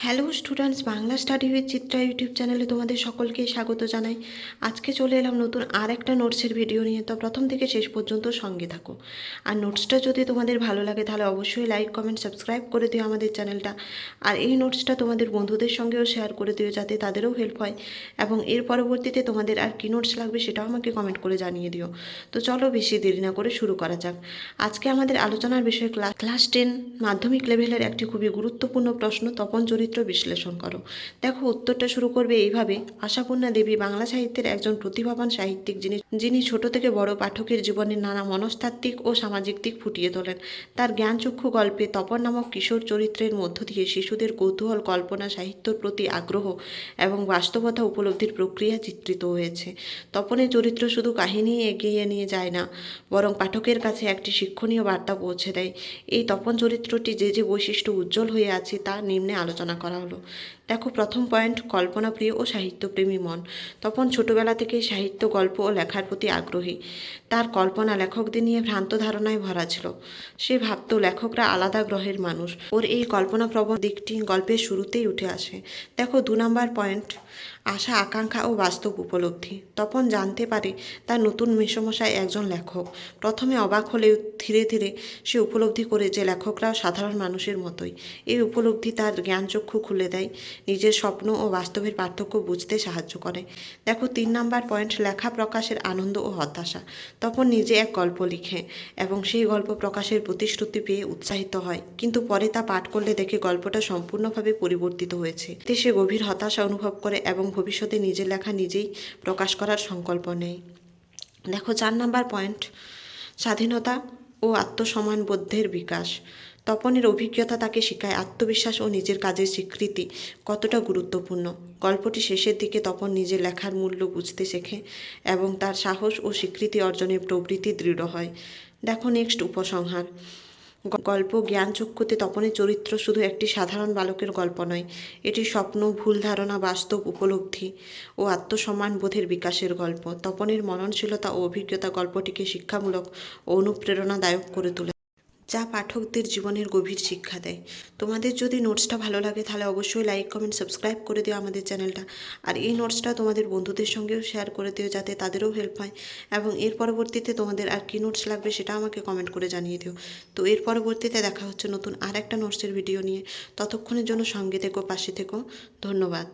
Hello students, Bangla study with Chitra YouTube চ্যানেলে তোমাদের সকলকে স্বাগত জানাই। আজকে চলে এলাম নতুন আর একটা নোটসের ভিডিও নিয়ে। তো প্রথম থেকে শেষ পর্যন্ত সঙ্গে থাকো। আর নোটসটা যদি তোমাদের ভালো লাগে তাহলে অবশ্যই লাইক কমেন্ট সাবস্ক্রাইব করে দিও আমাদের চ্যানেলটা। আর এই নোটসটা তোমাদের বন্ধুদের সঙ্গেও শেয়ার করে দিও যাতে তাদেরও হেল্প হয়। এবং এর পরবর্তীতে তোমাদের আর কী নোটস লাগবে সেটাও আমাকে কমেন্ট করে জানিয়ে দিও। তো চলো বেশি দেরি না করে শুরু করা যাক। আজকে আমাদের আলোচনার বিষয় ক্লাস 10 মাধ্যমিক লেভেলের একটি খুবই গুরুত্বপূর্ণ প্রশ্ন, তপন চরিত্র বিশ্লেষণ করো। দেখো উত্তরটা শুরু করবে এইভাবে। আশাপূর্ণা দেবী বাংলা সাহিত্যের একজন প্রতিভাবান সাহিত্যিক, যিনি ছোট থেকে বড় পাঠকের জীবনের নানা মনস্তাত্ত্বিক ও সামাজিক দিক ফুটিয়ে তোলেন। তার জ্ঞানচক্ষু গল্পে তপন নামক কিশোর চরিত্রের মধ্য দিয়ে শিশুদের কৌতূহল, কল্পনা, সাহিত্যর প্রতি আগ্রহ এবং বাস্তবতা উপলব্ধির প্রক্রিয়া চিত্রিত হয়েছে। তপনের চরিত্র শুধু কাহিনী এগিয়ে নিয়ে যায় না, বরং পাঠকের কাছে একটি শিক্ষণীয় বার্তা পৌঁছে দেয়। এই তপন চরিত্রটি যে বৈশিষ্ট্য উজ্জ্বল হয়ে আছে তা নিম্নে আলোচনা করা হলো। দেখো প্রথম পয়েন্ট, কল্পনাপ্রিয় ও সাহিত্যপ্রেমী মন। তপন ছোটবেলা থেকে সাহিত্য, গল্প ও লেখার প্রতি আগ্রহী। তার কল্পনা লেখকদের নিয়ে ভ্রান্ত ধারণায় ভরা ছিল। সে ভাবত লেখকরা আলাদা গ্রহের মানুষ। ওর এই কল্পনাপ্রবণ দিকটি গল্পের শুরুতেই উঠে আসে। দেখো 2 নম্বর পয়েন্ট, আশা, আকাঙ্ক্ষা ও বাস্তব উপলব্ধি। তপন জানতে পারে তার নতুন মেসমশাই একজন লেখক। প্রথমে অবাক হলেও ধীরে ধীরে সে উপলব্ধি করে যে লেখকরাও সাধারণ মানুষের মতোই। এই উপলব্ধি তার জ্ঞানচক্ষু খুলে দেয়, নিজের স্বপ্ন ও বাস্তবের পার্থক্য বুঝতে সাহায্য করে। দেখো 3 নম্বর পয়েন্ট, লেখা প্রকাশের আনন্দ ও হতাশা। তপন নিজে এক গল্প লিখে এবং সেই গল্প প্রকাশের প্রতিশ্রুতি পেয়ে উৎসাহিত হয়, কিন্তু পরে তা পাঠ করলে দেখে গল্পটা সম্পূর্ণভাবে পরিবর্তিত হয়েছে। এতে সে গভীর হতাশা অনুভব করে এবং ভবিষ্যতে নিজের লেখা নিজেই প্রকাশ করার সংকল্প নেয়। দেখো 4 নম্বর পয়েন্ট, স্বাধীনতা ও আত্মসম্মানবোধের বিকাশ। তপনের অভিজ্ঞতা তাকে শেখায় আত্মবিশ্বাস ও নিজের কাজের স্বীকৃতি কতটা গুরুত্বপূর্ণ। গল্পটি শেষের দিকে তপন নিজের লেখার মূল্য বুঝতে শেখে এবং তার সাহস ও স্বীকৃতি অর্জনের প্রবৃত্তি দৃঢ় হয়। দেখো নেক্সট, উপসংহার। গল্প জ্ঞানচক্ষুতে তপনের চরিত্র শুধু একটি সাধারণ বালকের গল্প নয়, এটি স্বপ্ন, ভুল ধারণা, বাস্তব উপলব্ধি ও আত্মসম্মান বোধের বিকাশের গল্প। তপনের মননশীলতা ও অভিজ্ঞতা গল্পটিকে শিক্ষামূলক ও অনুপ্রেরণাদায়ক করে তোলে, যা পাঠকদের জীবনের গভীর শিক্ষা দেয়। তোমাদের যদি নোটসটা ভালো লাগে তাহলে অবশ্যই লাইক কমেন্ট সাবস্ক্রাইব করে দিও আমাদের চ্যানেলটা। আর এই নোটসটা তোমাদের বন্ধুদের সঙ্গেও শেয়ার করে দিও যাতে তাদেরও হেল্প হয়। এবং এর পরবর্তীতে তোমাদের আর কী নোটস লাগবে সেটা আমাকে কমেন্ট করে জানিয়ে দিও। তো এর পরবর্তীতে দেখা হচ্ছে নতুন আর একটা নোটসের ভিডিও নিয়ে। ততক্ষণের জন্য সঙ্গে থেকো, পাশে থেকো। ধন্যবাদ।